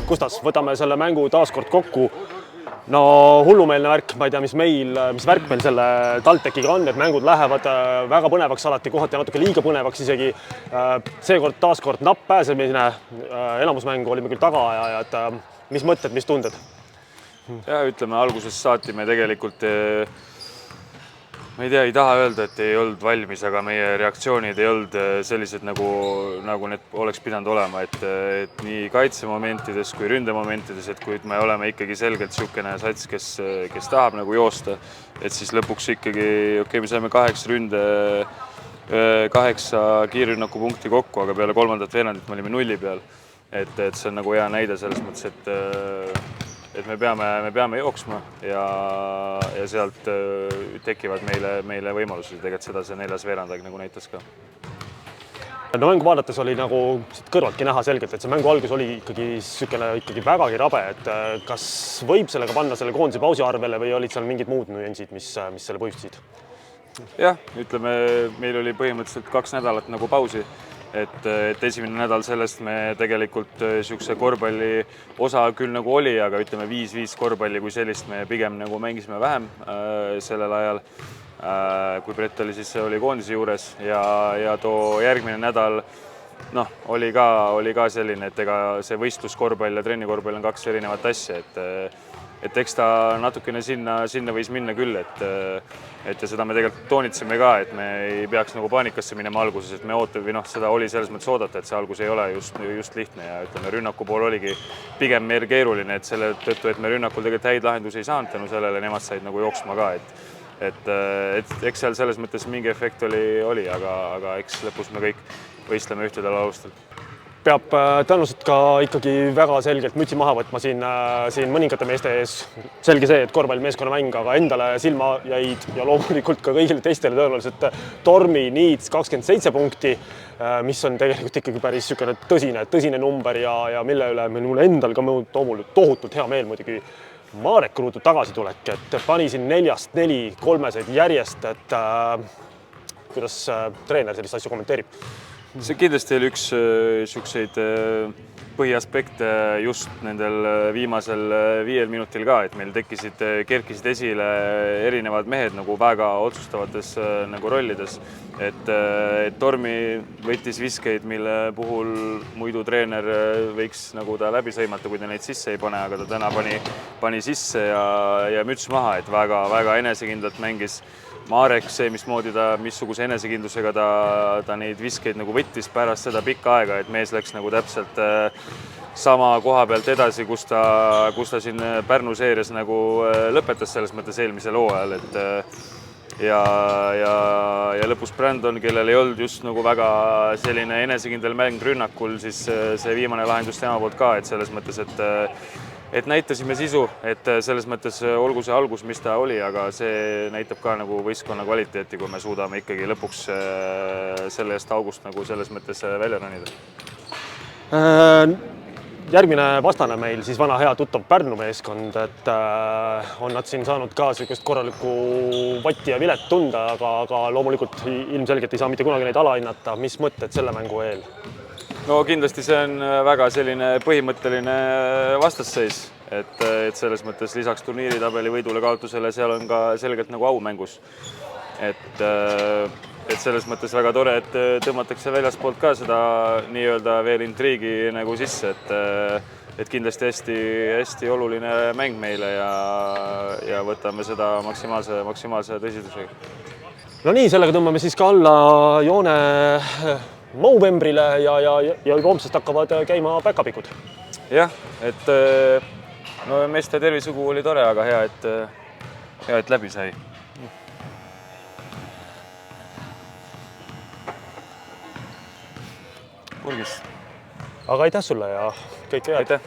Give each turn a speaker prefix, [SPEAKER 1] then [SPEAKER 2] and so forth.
[SPEAKER 1] Kustas, võtame selle mängu taaskord kokku. No hullumeelne värk, ma ei tea, mis värk meil selle TalTechiga on, et mängud lähevad väga põnevaks alati, kohati natuke liiga põnevaks isegi. Seekord taaskord napp pääsemine, elamusmängu olime küll tagaajad. Mis mõtted, mis tunded?
[SPEAKER 2] Ja ütleme, alguses saati me tegelikult, ma ei tea, ei taha öelda, et ei olnud valmis, aga meie reaktsioonid ei olnud sellised, nagu need oleks pidanud olema, et nii kaitsemomentides kui ründemomentides, et kui me oleme ikkagi selgelt niisugune sats, kes tahab nagu joosta, et siis lõpuks ikkagi, me saime 8 kiirrünnaku punkti kokku, aga peale kolmandat veerandit me olime 0 peal. Et see on nagu hea näide selles mõttes, et me peame jooksma ja sealt tekivad meile võimalusi. Tegelikult seda see 4. veerandaeg nagu näitas ka.
[SPEAKER 1] No mängu vaadates oli nagu kõrvaltki näha selgelt, et see mängu algus oli ikkagi vägagi rabe. Et kas võib sellega panna selle koondise pausi arvele või olid seal mingid muud nüansid, mis selle põhjustasid?
[SPEAKER 2] Jah, ütleme, meil oli põhimõtteliselt 2 nädalat nagu pausi. Et esimene nädal sellest me tegelikult niisuguse korvpalli osa küll nagu oli, aga ütleme 5-5 korvpalli kui sellist me pigem nagu mängisime vähem sellel ajal, kui Brett oli koondise juures ja too järgmine nädal oli ka selline, et ega see võistluskorvpall ja trennikorvpall on 2 erinevat asja, et eks ta natukene sinna võis minna küll, et ja seda me tegelikult toonitsime ka, et me ei peaks nagu paanikasse minema alguses, et me ootame seda oli selles mõttes oodata, et see algus ei ole just lihtne ja ütleme, rünnaku pool oligi pigem meil keeruline, et selle tõttu, et me rünnakul tegelikult häid lahendusi ei saanud tänu sellele, nemad said nagu jooksma ka, et eks seal selles mõttes mingi efekt oli, aga eks lõpus me kõik võistleme ühtedel alustel.
[SPEAKER 1] Peab tõenäoliselt ka ikkagi väga selgelt mütsi maha võtma siin mõningate meeste ees. Selge see, et korvpallimeeskonna mäng, aga endale silma jäid ja loomulikult ka kõigile teistele tõenäoliselt Tormi Needs 27 punkti, mis on tegelikult ikkagi päris tõsine number ja mille üle mul endal ka tohutult hea meel muidugi Marek Ruudu tagasitulek, et pani siin 4-4 kolmeseid järjest, et kuidas treener sellist asju kommenteerib?
[SPEAKER 2] See kindlasti oli üks niisuguseid põhiaspekte just nendel viimasel 5 minutil ka, et meil kerkisid esile erinevad mehed nagu väga otsustavates nagu rollides, et Tormi võttis viskeid, mille puhul muidu treener võiks nagu ta läbi sõimata, kui ta neid sisse ei pane, aga ta täna pani sisse ja müts maha, et väga enesekindlalt mängis. Marek, see, missuguse enesekindlusega ta neid viskeid nagu võttis pärast seda pikka aega, et mees läks nagu täpselt sama koha pealt edasi, kus ta siin Pärnu seerias nagu lõpetas selles mõttes eelmisel hooajal, ja lõpus Brandon, kellel ei olnud just nagu väga selline enesekindel mäng rünnakul, siis see viimane lahendus tema poolt ka, et selles mõttes, et näitasime sisu, et selles mõttes olgu see algus, mis ta oli, aga see näitab ka nagu võistkonna kvaliteeti, kui me suudame ikkagi lõpuks sellest august nagu selles mõttes välja ronida.
[SPEAKER 1] Järgmine vastane meil siis vana hea tuttav Pärnu meeskond, et on nad siin saanud ka sellist korralikku vatti ja vilet tunda, aga loomulikult ilmselgelt ei saa mitte kunagi neid alahinnata. Mis mõtted selle mängu eel?
[SPEAKER 2] No kindlasti see on väga selline põhimõtteline vastasseis, et selles mõttes lisaks turniiritabeli võidule kaotusele seal on ka selgelt nagu au mängus. Et selles mõttes väga tore, et tõmmatakse väljaspoolt ka seda nii-öelda veel intriigi nagu sisse, et kindlasti hästi oluline mäng meile ja võtame seda maksimaalse tõsidusega.
[SPEAKER 1] No nii, sellega tõmbame siis ka alla joone Movembrile ja juba homsest hakkavad käima päkapikud.
[SPEAKER 2] Jah, et no meeste tervisugu oli tore, aga hea, et läbi sai. Purgis.
[SPEAKER 1] Aga aitäh sulle ja kõike head.
[SPEAKER 2] Aitäh.